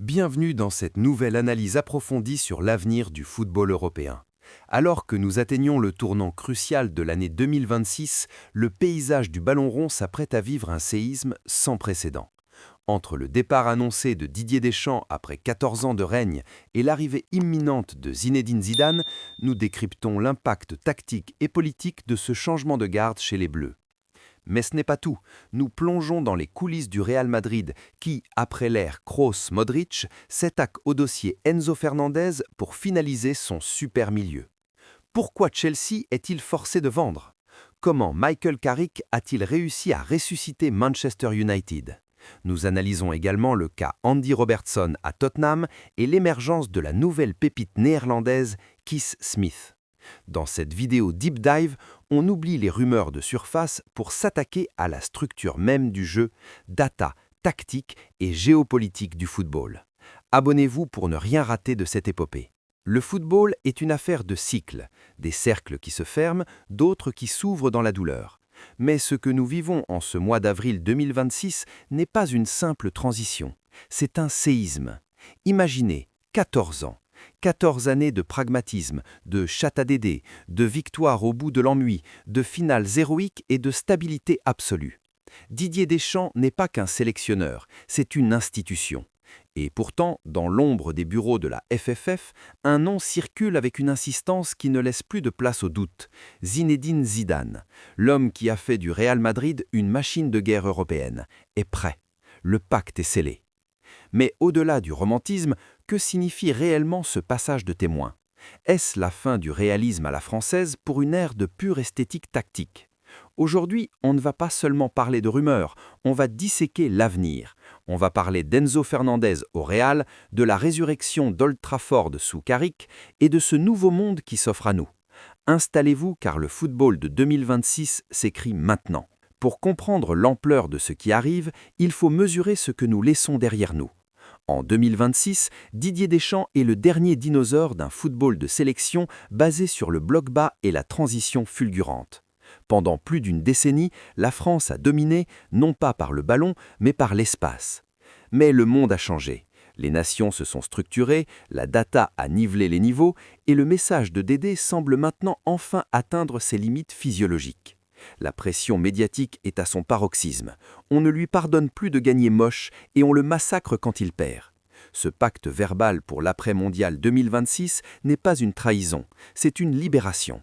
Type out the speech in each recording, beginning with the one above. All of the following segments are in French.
Bienvenue dans cette nouvelle analyse approfondie sur l'avenir du football européen. Alors que nous atteignons le tournant crucial de l'année 2026, le paysage du ballon rond s'apprête à vivre un séisme sans précédent. Entre le départ annoncé de Didier Deschamps après 14 ans de règne et l'arrivée imminente de Zinedine Zidane, nous décryptons l'impact tactique et politique de ce changement de garde chez les Bleus. Mais ce n'est pas tout. Nous plongeons dans les coulisses du Real Madrid qui, après l'ère Kroos-Modric, s'attaque au dossier Enzo Fernandez pour finaliser son super milieu. Pourquoi Chelsea est-il forcé de vendre? Comment Michael Carrick a-t-il réussi à ressusciter Manchester United? Nous analysons également le cas Andy Robertson à Tottenham et l'émergence de la nouvelle pépite néerlandaise Keith Smith. Dans cette vidéo Deep Dive, on oublie les rumeurs de surface pour s'attaquer à la structure même du jeu, data, tactique et géopolitique du football. Abonnez-vous pour ne rien rater de cette épopée. Le football est une affaire de cycles, des cercles qui se ferment, d'autres qui s'ouvrent dans la douleur. Mais ce que nous vivons en ce mois d'avril 2026 n'est pas une simple transition, c'est un séisme. Imaginez 14 ans. 14 années de pragmatisme, de chatte à Dédé, de victoire au bout de l'ennui, de finales héroïques et de stabilité absolue. Didier Deschamps n'est pas qu'un sélectionneur, c'est une institution. Et pourtant, dans l'ombre des bureaux de la FFF, un nom circule avec une insistance qui ne laisse plus de place au doute. Zinedine Zidane, l'homme qui a fait du Real Madrid une machine de guerre européenne, est prêt. Le pacte est scellé. Mais au-delà du romantisme, que signifie réellement ce passage de témoin? Est-ce la fin du réalisme à la française pour une ère de pure esthétique tactique? Aujourd'hui, on ne va pas seulement parler de rumeurs, on va disséquer l'avenir. On va parler d'Enzo Fernandez au Real, de la résurrection d'Old Trafford sous Carrick et de ce nouveau monde qui s'offre à nous. Installez-vous car le football de 2026 s'écrit maintenant. Pour comprendre l'ampleur de ce qui arrive, il faut mesurer ce que nous laissons derrière nous. En 2026, Didier Deschamps est le dernier dinosaure d'un football de sélection basé sur le bloc bas et la transition fulgurante. Pendant plus d'une décennie, la France a dominé, non pas par le ballon, mais par l'espace. Mais le monde a changé. Les nations se sont structurées, la data a nivelé les niveaux, et le message de Dédé semble maintenant enfin atteindre ses limites physiologiques. La pression médiatique est à son paroxysme. On ne lui pardonne plus de gagner moche et on le massacre quand il perd. Ce pacte verbal pour l'après-mondial 2026 n'est pas une trahison, c'est une libération.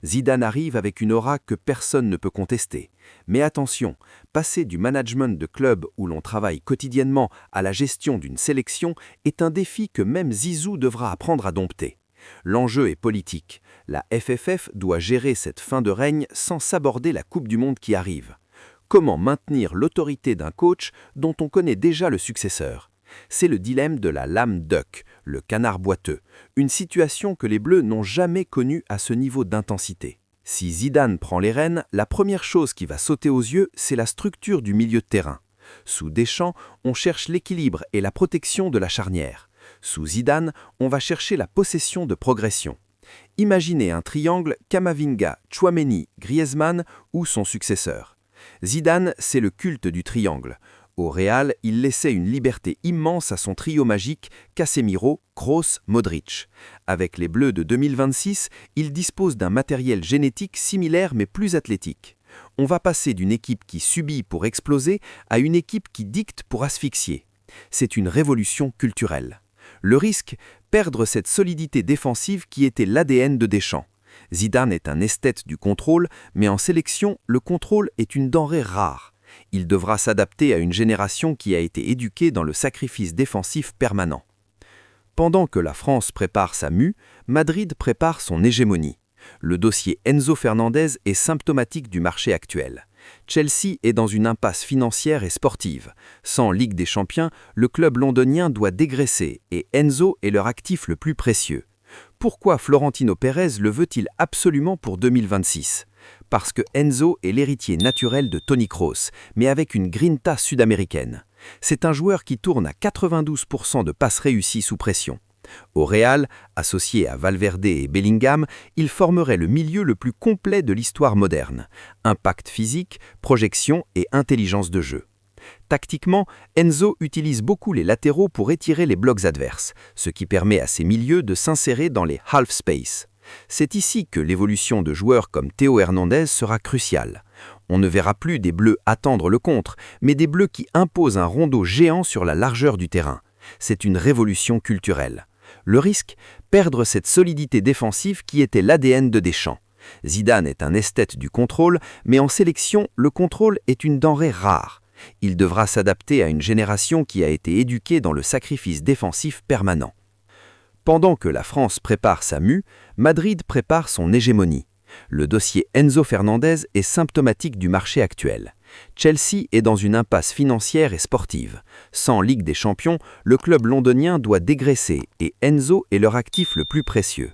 Zidane arrive avec une aura que personne ne peut contester. Mais attention, passer du management de club où l'on travaille quotidiennement à la gestion d'une sélection est un défi que même Zizou devra apprendre à dompter. L'enjeu est politique. La FFF doit gérer cette fin de règne sans s'aborder la Coupe du Monde qui arrive. Comment maintenir l'autorité d'un coach dont on connaît déjà le successeur? C'est le dilemme de la lame duck, le canard boiteux, une situation que les Bleus n'ont jamais connue à ce niveau d'intensité. Si Zidane prend les rênes, la première chose qui va sauter aux yeux, c'est la structure du milieu de terrain. Sous Deschamps, on cherche l'équilibre et la protection de la charnière. Sous Zidane, on va chercher la possession de progression. Imaginez un triangle Camavinga, Tchouaméni, Griezmann ou son successeur. Zidane, c'est le culte du triangle. Au Real, il laissait une liberté immense à son trio magique Casemiro, Kroos, Modric. Avec les Bleus de 2026, il dispose d'un matériel génétique similaire mais plus athlétique. On va passer d'une équipe qui subit pour exploser à une équipe qui dicte pour asphyxier. C'est une révolution culturelle. Le risque, perdre cette solidité défensive qui était l'ADN de Deschamps. Zidane est un esthète du contrôle, mais en sélection, le contrôle est une denrée rare. Il devra s'adapter à une génération qui a été éduquée dans le sacrifice défensif permanent. Pendant que la France prépare sa mue, Madrid prépare son hégémonie. Le dossier Enzo Fernandez est symptomatique du marché actuel. Chelsea est dans une impasse financière et sportive. Sans Ligue des Champions, le club londonien doit dégraisser et Enzo est leur actif le plus précieux. Pourquoi Florentino Pérez le veut-il absolument pour 2026? Parce que Enzo est l'héritier naturel de Toni Kroos, mais avec une grinta sud-américaine. C'est un joueur qui tourne à 92% de passes réussies sous pression. Au Real, associé à Valverde et Bellingham, il formerait le milieu le plus complet de l'histoire moderne. Impact physique, projection et intelligence de jeu. Tactiquement, Enzo utilise beaucoup les latéraux pour étirer les blocs adverses, ce qui permet à ses milieux de s'insérer dans les half space. C'est ici que l'évolution de joueurs comme Théo Hernandez sera cruciale. On ne verra plus des Bleus attendre le contre, mais des Bleus qui imposent un rondeau géant sur la largeur du terrain. C'est une révolution culturelle. Le risque, perdre cette solidité défensive qui était l'ADN de Deschamps. Zidane est un esthète du contrôle, mais en sélection, le contrôle est une denrée rare. Il devra s'adapter à une génération qui a été éduquée dans le sacrifice défensif permanent. Pendant que la France prépare sa mue, Madrid prépare son hégémonie. Le dossier Enzo Fernandez est symptomatique du marché actuel. Chelsea est dans une impasse financière et sportive. Sans Ligue des Champions, le club londonien doit dégraisser et Enzo est leur actif le plus précieux.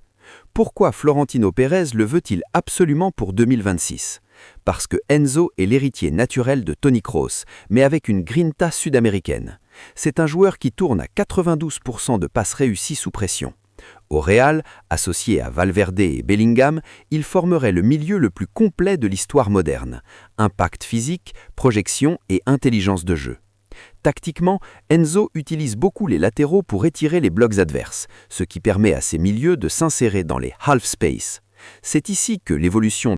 Pourquoi Florentino Pérez le veut-il absolument pour 2026 ? Parce que Enzo est l'héritier naturel de Toni Kroos, mais avec une grinta sud-américaine. C'est un joueur qui tourne à 92% de passes réussies sous pression. Au Real, associé à Valverde et Bellingham, il formerait le milieu le plus complet de l'histoire moderne. Impact physique, projection et intelligence de jeu. Tactiquement, Enzo utilise beaucoup les latéraux pour étirer les blocs adverses, ce qui permet à ses milieux de s'insérer dans les half space. C'est ici que l'évolution